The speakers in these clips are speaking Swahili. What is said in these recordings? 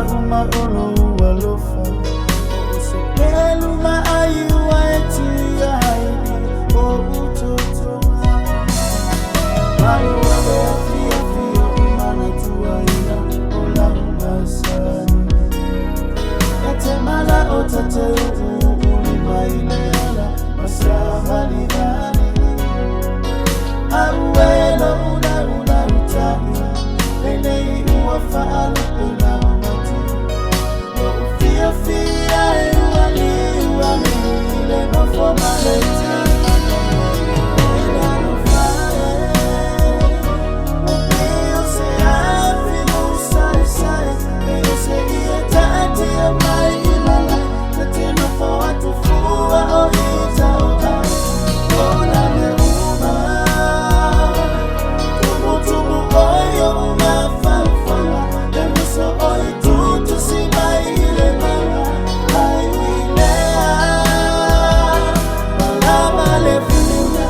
uma olo walofa Sekelu maayu waetu ya haidi o utoto Maru wabe afia fia umana tuwaina ola umasani Yatemala otate ulima ileala masahali dhani Awelo una utani Enei uwafaalu una umati Ufia fia uwali uwamile Nofoma leti Ela nofae Upio se hafi Musae sae Eyo se iye taati ya mai imala Natino fo watu fuwa ohita okai Ona meuma Tumu oyo umafafala Emuso oyo tutu simaile mara Aiwilea Malama lefuna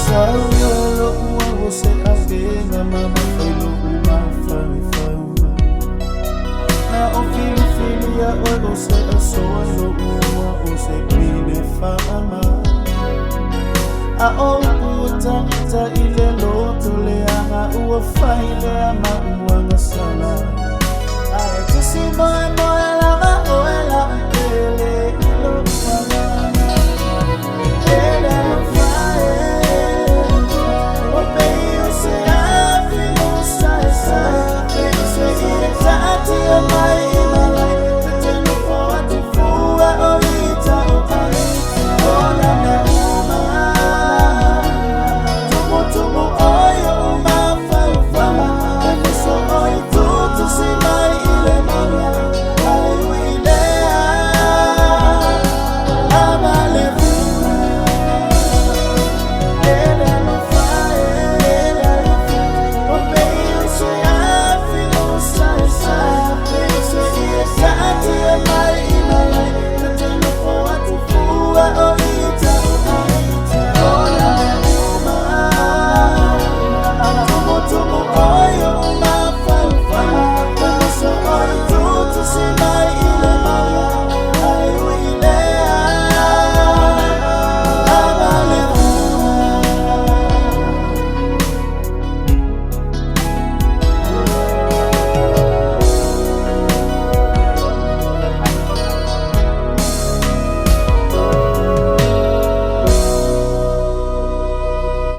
Sauyolo uwa se afena mama felo umafaifauma Na ofili ya oyo se asoalo uwa ose pile fama Ao utanita ile loto leanga uwa faile ama uwa ngasala Ae tusimo